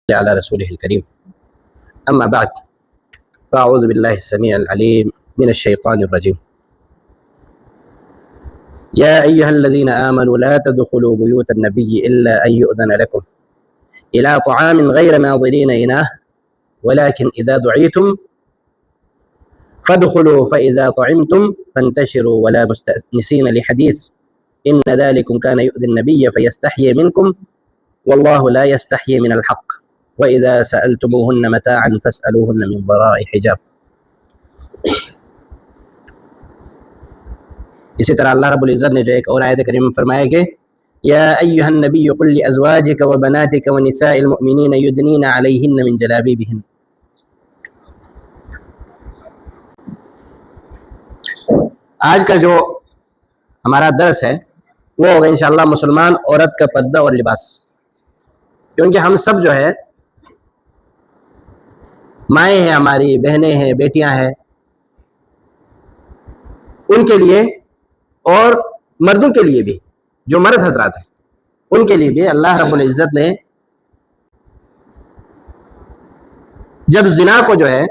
على رسوله الكريم أما بعد فأعوذ بالله السميع العليم من الشيطان الرجيم. يا أيها الذين آمنوا لا تدخلوا بيوت النبي إلا أن يؤذن لكم إلى طعام غير ناظرين إناه ولكن إذا دعيتم فادخلوا فإذا طعمتم فانتشروا ولا مستأنسين لحديث إن ذلكم كان يؤذي النبي فيستحيي منكم والله لا يستحيي من الحق وإذا سألتموهن متاعا فاسألوهن من وراء حجاب. اسی طرح اللہ رب العزت نے جو ایک اور آیت کریم میں فرمایا کہ یا ایھا النبی قل لازواجک وبناتک ونساء المؤمنین یدنین علیہن من جلابیبہن. آج کا جو ہمارا درس ہے وہ ہوگا انشاءاللہ مسلمان عورت کا پردہ اور لباس، کیونکہ ہم سب جو ہے مائیں ہیں، ہماری بہنیں ہیں، بیٹیاں ہیں، ان کے لیے اور مردوں کے لیے بھی، جو مرد حضرات ہیں ان کے لیے بھی اللہ رب العزت نے جب زنا کو جو ہے،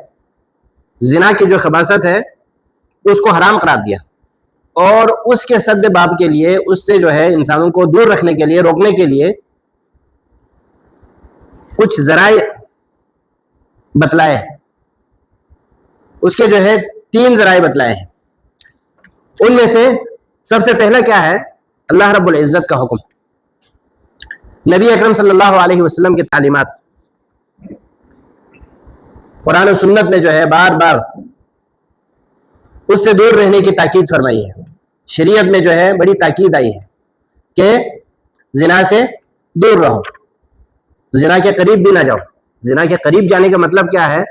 زنا کی جو خباثت ہے اس کو حرام قرار دیا اور اس کے سد باب کے لیے، اس سے جو ہے انسانوں کو دور رکھنے کے لیے، روکنے کے لیے کچھ ذرائع بتلائے. اس کے جو ہے 3 ذرائع بتلائے ہیں. ان میں سے سب سے پہلا کیا ہے؟ اللہ رب العزت کا حکم، نبی اکرم صلی اللہ علیہ وسلم کی تعلیمات. قرآن و سنت نے جو ہے بار بار اس سے دور رہنے کی تاکید فرمائی ہے. شریعت میں جو ہے بڑی تاکید آئی ہے کہ زنا سے دور رہو، زنا کے قریب بھی نہ جاؤ. زنا کے قریب جانے کا مطلب کیا ہے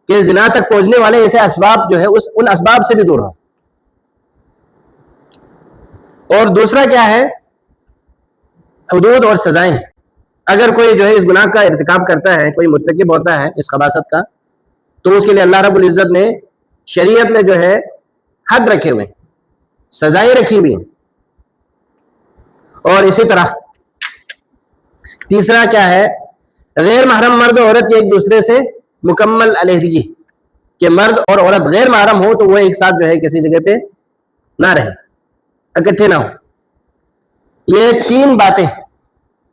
کہ زنا تک پہنچنے والے ایسے اسباب جو ہے ان اسباب سے بھی دور رہو. اور دوسرا کیا ہے؟ حدود اور سزائیں. اگر کوئی جو ہے اس گناہ کا ارتکاب کرتا ہے، کوئی مرتکب ہوتا ہے اس خباثت کا، تو اس کے لیے اللہ رب العزت نے شریعت میں جو ہے حد رکھے ہوئے، سزائیں رکھی ہوئی ہیں. اور اسی طرح تیسرا کیا ہے؟ غیر محرم مرد اور عورت ایک دوسرے سے مکمل علیحدگی، کہ مرد اور عورت غیر محرم ہو تو وہ ایک ساتھ جو ہے کسی جگہ پہ نہ رہے، اکٹھے نہ ہو. یہ 3 باتیں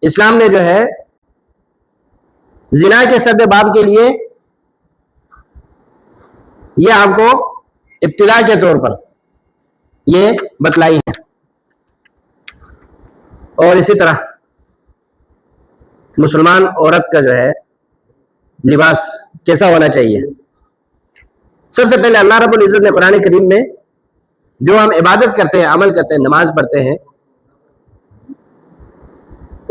اسلام نے جو ہے زنا کے سد باب کے لیے یہ آپ کو ابتدا کے طور پر یہ بتلائی ہے. اور اسی طرح مسلمان عورت کا جو ہے لباس کیسا ہونا چاہیے؟ سب سے پہلے اللہ رب العزت نے قرآن کریم میں جو ہم عبادت کرتے ہیں، عمل کرتے ہیں، نماز پڑھتے ہیں،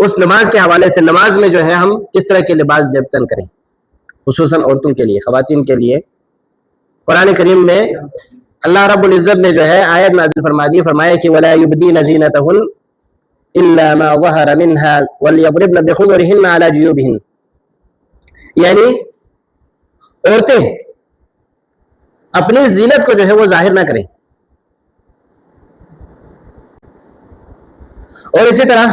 اس نماز کے حوالے سے نماز میں جو ہے ہم کس طرح کے لباس زیبتن کریں، خصوصاً عورتوں کے لیے، خواتین کے لیے. قرآن کریم میں اللہ رب العزت نے جو ہے آیت نازل فرما دی، فرمایا کہ وَلَا يُبْدِينَ زِينَتَهُنَّ إِلَّا مَا ظَهَرَ مِنْهَا وَلْيَضْرِبْنَ بِخُمُرِهِنَّ عَلَى جُيُوبِهِنَّ. یعنی عورتیں اپنی زینت کو جو ہے وہ ظاہر نہ کریں. اور اسی طرح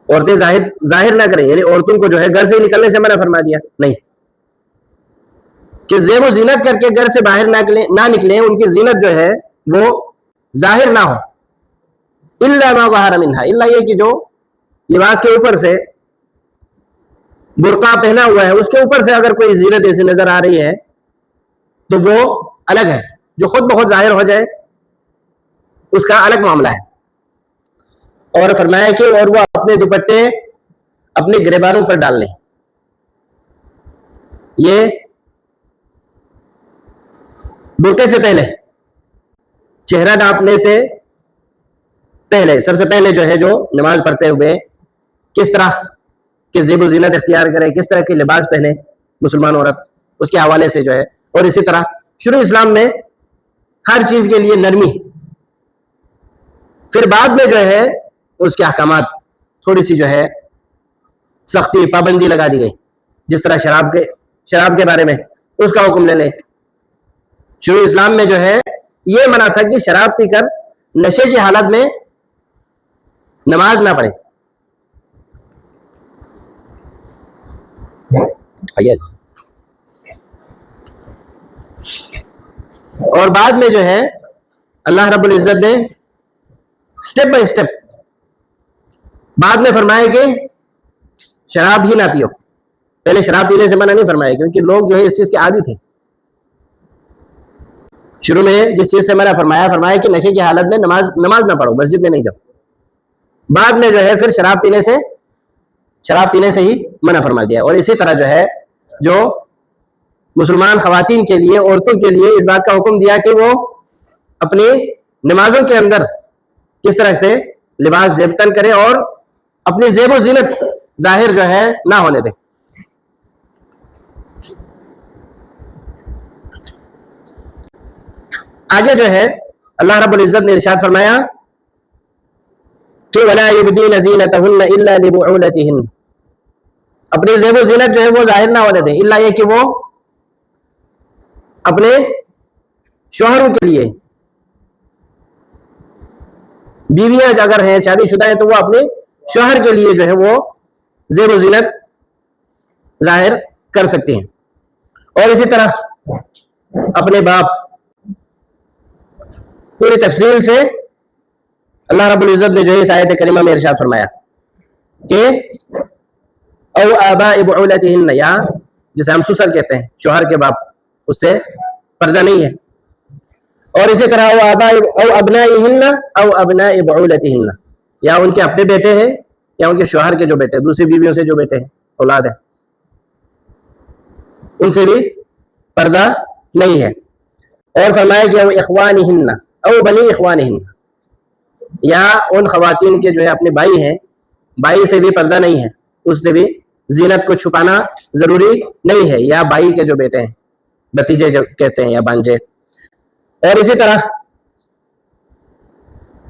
عورتیں ظاہر نہ کریں، یعنی عورتوں کو جو ہے گھر سے نکلنے سے منع فرما دیا نہیں، کہ زیب و زینت کر کے گھر سے باہر نہ نکلیں، ان کی زینت جو ہے وہ ظاہر نہ ہو. الا ما ظہر منہا، الا یہ کہ جو لباس کے اوپر سے برقع پہنا ہوا ہے اس کے اوپر سے اگر کوئی زینت ایسی نظر آ رہی ہے تو وہ الگ ہے. جو خود بخود ظاہر ہو جائے اس کا الگ معاملہ ہے. اور فرمایا کہ اور وہ اپنے دوپٹے اپنے گریبانوں پر ڈال لیں. یہ برقعے سے پہلے، چہرہ ڈھانپنے سے پہلے، سب سے پہلے جو ہے جو نماز پڑھتے ہوئے کس طرح کے زیب و زینت اختیار کرے، کس طرح کے لباس پہنے مسلمان عورت، اس کے حوالے سے جو ہے. اور اسی طرح شروع اسلام میں ہر چیز کے لیے نرمی، پھر بعد میں جو ہے اس کے احکامات تھوڑی سی جو ہے سختی، پابندی لگا دی گئی. جس طرح شراب کے بارے میں اس کا حکم لے لیں. شروع اسلام میں جو ہے یہ منع تھا کہ شراب پی کر نشے کی حالت میں نماز نہ پڑھے. اور بعد میں جو ہے اللہ رب العزت نے سٹیپ بائی سٹیپ بعد میں فرمایا کہ شراب ہی نہ پیو. پہلے شراب پینے سے منع نہیں فرمایا کیونکہ لوگ جو ہے اس چیز کے عادی تھے. شروع میں جس چیز سے منع فرمایا کہ نشے کی حالت میں نماز نہ پڑھو, مسجد میں نہیں جاؤ. بعد میں جو ہے پھر شراب پینے سے ہی منع فرما دیا. اور اسی طرح جو ہے جو مسلمان خواتین کے لیے, عورتوں کے لیے اس بات کا حکم دیا کہ وہ اپنی نمازوں کے اندر کس طرح سے لباس زیبتن کرے اور اپنی زیب و زینت ظاہر جو ہے نہ ہونے دیں. آگے جو ہے اللہ رب العزت نے ارشاد فرمایا کہ وَلَا يُبْدِينَ زِينَتَهُنَّ إِلَّا لِبُعُولَتِهِنَّ, اپنی زیب و زینت جو ہے وہ ظاہر نہ ہونے دیں, الا یہ کہ وہ اپنے شوہروں کے لیے, بیویاں اگر ہیں شادی شدہ ہیں تو وہ اپنے شوہر کے لیے جو ہے وہ زیب و زینت ظاہر کر سکتے ہیں. اور اسی طرح اپنے باپ, پوری تفصیل سے اللہ رب العزت نے جو ہے اس آیت کریمہ میں ارشاد فرمایا کہ او آباء بعولتہن, یا جسے ہم سسر کہتے ہیں, شوہر کے باپ, اس سے پردہ نہیں ہے. اور اسی طرح او ابنائہن او ابناء بعولتہن, یا ان کے اپنے بیٹے ہیں یا ان کے شوہر کے جو بیٹے, دوسری بیویوں سے جو بیٹے ہیں, اولاد ہیں, ان سے بھی پردہ نہیں ہے. اور فرمایا کہ او اخوانہن او بنی اخوانہن, یا ان خواتین کے جو ہے اپنے بھائی ہیں, بھائی سے بھی پردہ نہیں ہے, اس سے بھی زینت کو چھپانا ضروری نہیں ہے, یا بھائی کے جو بیٹے ہیں, بھتیجے جو کہتے ہیں یا بانجے. اور اسی طرح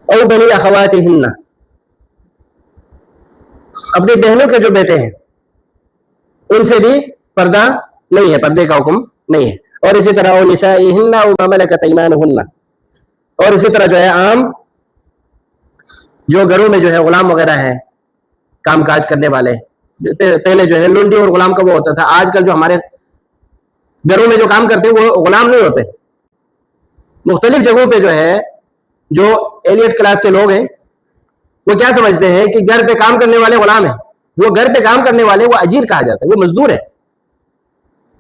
او بنی اخواتہن, اپنی بہنوں کے جو بیٹے ہیں ان سے بھی پردہ نہیں ہے, پردے کا حکم نہیں ہے. اور اسی طرح او نسائہن او ما ملکت ایمانہن, اور اسی طرح جو ہے عام جو گھروں میں جو ہے غلام وغیرہ ہیں, کام کاج کرنے والے, پہلے جو ہے لونڈی اور غلام کا وہ ہوتا تھا, آج کل جو ہمارے گھروں میں جو کام کرتے ہیں وہ غلام نہیں ہوتے. مختلف جگہوں پہ جو ہے جو ایلیٹ کلاس کے لوگ ہیں وہ کیا سمجھتے ہیں کہ گھر پہ کام کرنے والے غلام ہیں. وہ گھر پہ کام کرنے والے وہ اجیر کہا جاتا ہے, وہ مزدور ہے,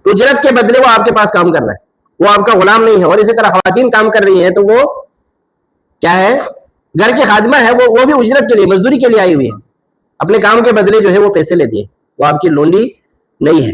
اجرت کے بدلے وہ آپ کے پاس کام کر رہا ہے, وہ آپ کا غلام نہیں ہے. اور اسی طرح خواتین کام کر رہی ہیں تو وہ کیا ہے, گھر کی خادمہ ہے, وہ بھی اجرت کے لیے, مزدوری کے لیے آئی ہوئی ہے, اپنے کام کے بدلے جو ہے وہ پیسے لیتی ہے, وہ آپ کی لونڈی نہیں ہے.